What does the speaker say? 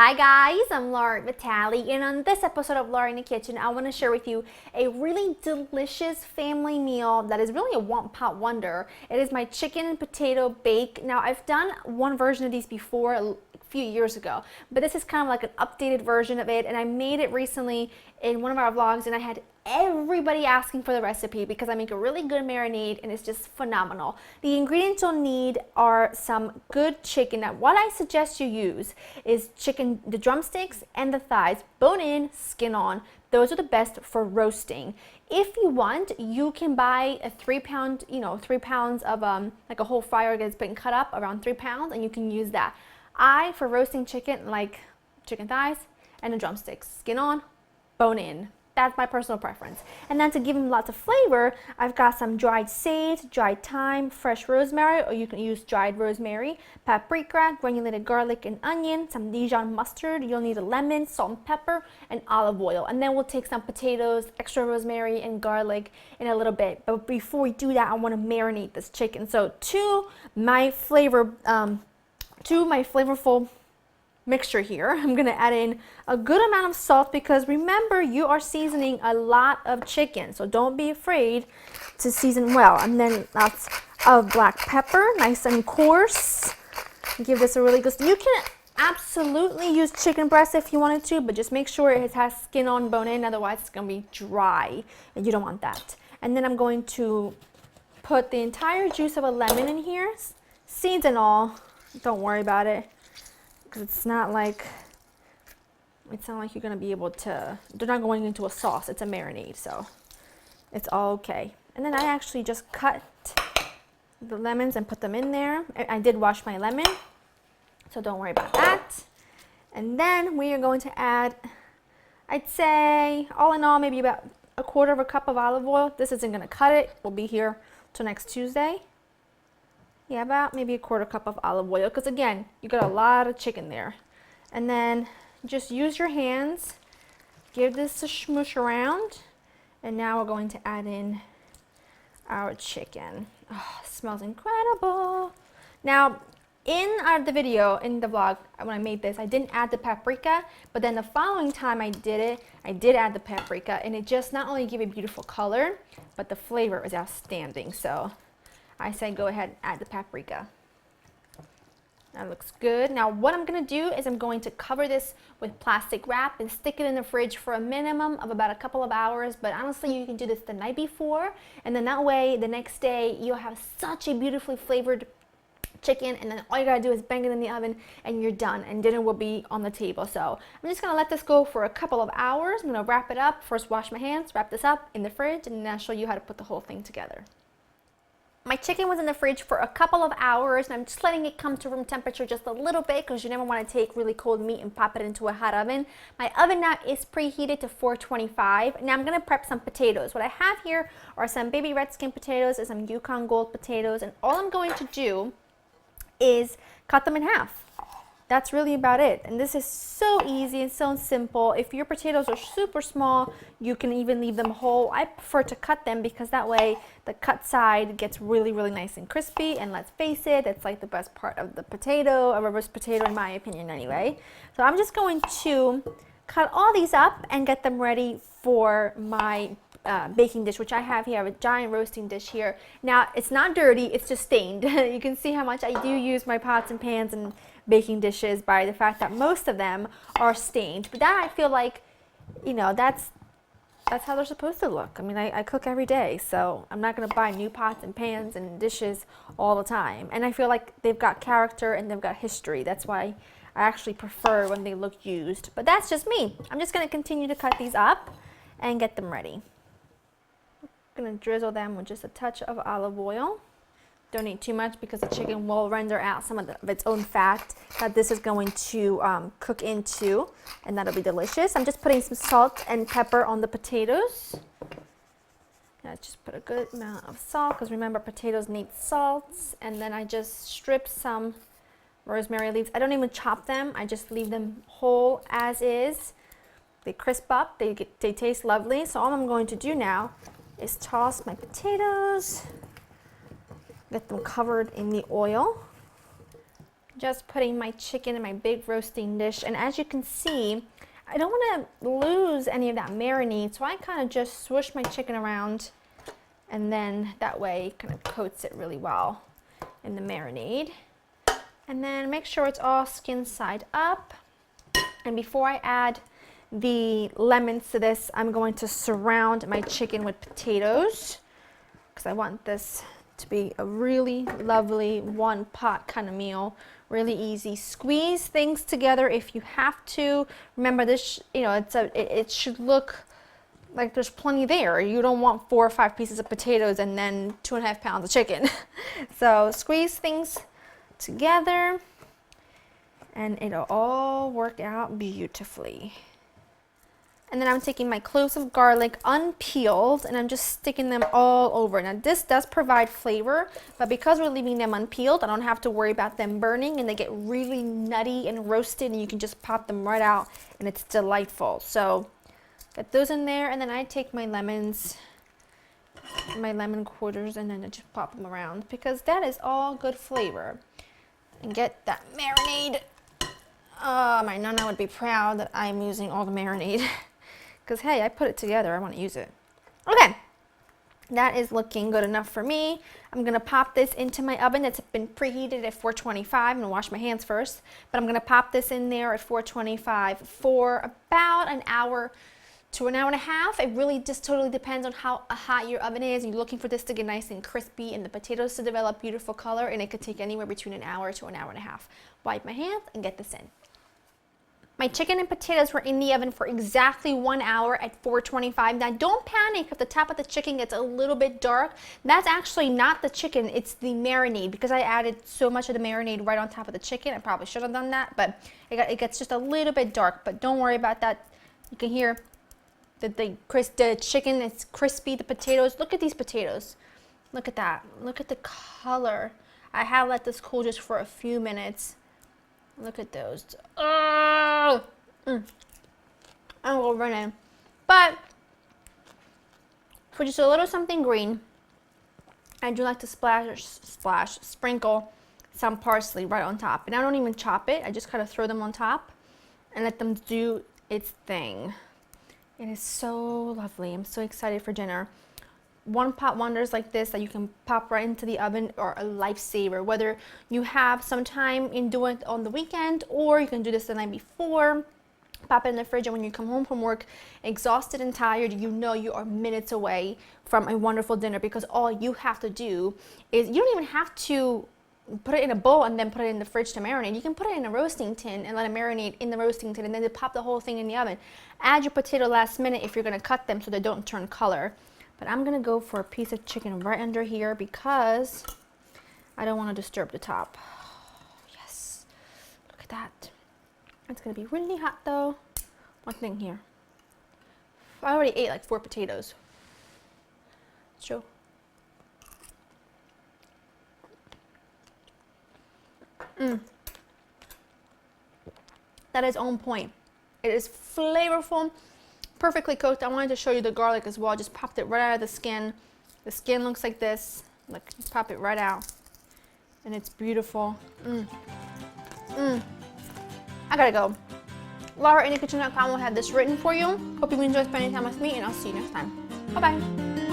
Hi guys, I'm Laura Vitale, and on this episode of Laura in the Kitchen, I want to share with you a really delicious family meal that is really a one-pot wonder. It is my chicken and potato bake. Now, I've done one version of these before a few years ago, but this is kind of like an updated version of it, and I made it recently in one of our vlogs, and I had everybody asking for the recipe because I make a really good marinade and it's just phenomenal. The ingredients you'll need are some good chicken. Now, what I suggest you use is chicken, the drumsticks and the thighs, bone in, skin on. Those are the best for roasting. If you want, you can buy a 3 pound, 3 pounds of like a whole fryer that's been cut up around 3 pounds, and you can use that. For roasting chicken, like chicken thighs and the drumsticks, skin on, bone in. That's my personal preference. And then to give them lots of flavor, I've got some dried sage, dried thyme, fresh rosemary, or you can use dried rosemary, paprika, granulated garlic and onion, some Dijon mustard. You'll need a lemon, salt and pepper, and olive oil. And then we'll take some potatoes, extra rosemary and garlic in a little bit. But before we do that, I want to marinate this chicken. So to my flavorful mixture here, I'm going to add in a good amount of salt because remember, you are seasoning a lot of chicken, so don't be afraid to season well. And then lots of black pepper, nice and coarse. Give this a really good, you can absolutely use chicken breast if you wanted to, but just make sure it has skin on, bone in, otherwise it's going to be dry and you don't want that. And then I'm going to put the entire juice of a lemon in here, seeds and all. Don't worry about it, because it's not like you're going to be able to, they're not going into a sauce, it's a marinade, so it's all okay. And then I actually just cut the lemons and put them in there. I did wash my lemon, so don't worry about that. And then we are going to add, I'd say, all in all, maybe about 1/4 cup of olive oil. This isn't going to cut it, we'll be here till next Tuesday. Yeah, about maybe 1/4 cup of olive oil, because again, you got a lot of chicken there. And then just use your hands, give this a smoosh around, and now we're going to add in our chicken. Oh, it smells incredible. Now, in the video, in the vlog, when I made this, I didn't add the paprika, but then the following time I did it, I did add the paprika, and it just not only gave a beautiful color, but the flavor is outstanding. So I say go ahead and add the paprika. That looks good. Now what I'm going to do is I'm going to cover this with plastic wrap and stick it in the fridge for a minimum of about a couple of hours. But honestly, you can do this the night before, and then that way the next day you'll have such a beautifully flavored chicken, and then all you gotta do is bang it in the oven and you're done, and dinner will be on the table. So I'm just gonna let this go for a couple of hours. I'm gonna wrap it up. First wash my hands, wrap this up in the fridge, and then I'll show you how to put the whole thing together. My chicken was in the fridge for a couple of hours, and I'm just letting it come to room temperature just a little bit, because you never want to take really cold meat and pop it into a hot oven. My oven now is preheated to 425. Now I'm going to prep some potatoes. What I have here are some baby red skin potatoes and some Yukon Gold potatoes, and all I'm going to do is cut them in half. That's really about it. And this is so easy and so simple. If your potatoes are super small, you can even leave them whole. I prefer to cut them because that way the cut side gets really, really nice and crispy. And let's face it, it's like the best part of the potato, a roast potato in my opinion anyway. So I'm just going to cut all these up and get them ready for my baking dish, which I have here. I have a giant roasting dish here. Now, it's not dirty, it's just stained. You can see how much I do use my pots and pans and baking dishes by the fact that most of them are stained. But that, I feel like, that's how they're supposed to look. I mean, I cook every day, so I'm not going to buy new pots and pans and dishes all the time. And I feel like they've got character and they've got history. That's why I actually prefer when they look used. But that's just me. I'm just going to continue to cut these up and get them ready. I'm going to drizzle them with just a touch of olive oil. Don't need too much because the chicken will render out some of its own fat that this is going to cook into, and that'll be delicious. I'm just putting some salt and pepper on the potatoes. I just put a good amount of salt because remember, potatoes need salt. And then I just strip some rosemary leaves. I don't even chop them. I just leave them whole as is. They crisp up. They taste lovely. So all I'm going to do now is toss my potatoes. Get them covered in the oil. Just putting my chicken in my big roasting dish, and as you can see, I don't want to lose any of that marinade, so I kind of just swoosh my chicken around, and then that way it kind of coats it really well in the marinade. And then make sure it's all skin side up. And before I add the lemons to this, I'm going to surround my chicken with potatoes because I want this to be a really lovely one pot kind of meal. Really easy. Squeeze things together if you have to. Remember this, you know, it should look like there's plenty there. You don't want 4 or 5 pieces of potatoes and then 2.5 pounds of chicken. So squeeze things together and it'll all work out beautifully. And then I'm taking my cloves of garlic unpeeled and I'm just sticking them all over. Now this does provide flavor, but because we're leaving them unpeeled, I don't have to worry about them burning and they get really nutty and roasted and you can just pop them right out and it's delightful. So get those in there and then I take my lemons, my lemon quarters, and then I just pop them around because that is all good flavor. And get that marinade. My nana would be proud that I'm using all the marinade. Because hey, I put it together, I want to use it. Okay, that is looking good enough for me. I'm going to pop this into my oven that's been preheated at 425. I'm going to wash my hands first, but I'm going to pop this in there at 425 for about an hour to an hour and a half. It really just totally depends on how hot your oven is. You're looking for this to get nice and crispy and the potatoes to develop beautiful color, and it could take anywhere between an hour to an hour and a half. Wipe my hands and get this in. My chicken and potatoes were in the oven for exactly 1 hour at 425. Now don't panic if the top of the chicken gets a little bit dark. That's actually not the chicken, it's the marinade. Because I added so much of the marinade right on top of the chicken, I probably should have done that, but it gets just a little bit dark. But don't worry about that. You can hear the chicken is crispy, the potatoes. Look at these potatoes. Look at that. Look at the color. I have let this cool just for a few minutes. Look at those. Oh! I'm gonna run in. But for just a little something green, I do like to sprinkle some parsley right on top. And I don't even chop it. I just kind of throw them on top and let them do its thing. It is so lovely. I'm so excited for dinner. One pot wonders like this that you can pop right into the oven are a lifesaver. Whether you have some time in doing it on the weekend or you can do this the night before, pop it in the fridge, and when you come home from work exhausted and tired, you know you are minutes away from a wonderful dinner because all you have to do is, you don't even have to put it in a bowl and then put it in the fridge to marinate. You can put it in a roasting tin and let it marinate in the roasting tin and then pop the whole thing in the oven. Add your potato last minute if you're going to cut them so they don't turn color. But I'm going to go for a piece of chicken right under here because I don't want to disturb the top. Yes. Look at that. It's going to be really hot though. One thing here. I already ate like 4 potatoes. Show. That is on point. It is flavorful. Perfectly cooked. I wanted to show you the garlic as well. I just popped it right out of the skin. The skin looks like this. Look, just pop it right out. And it's beautiful. I gotta go. Laura in the kitchen.com will have this written for you. Hope you enjoyed spending time with me, and I'll see you next time. Bye-bye.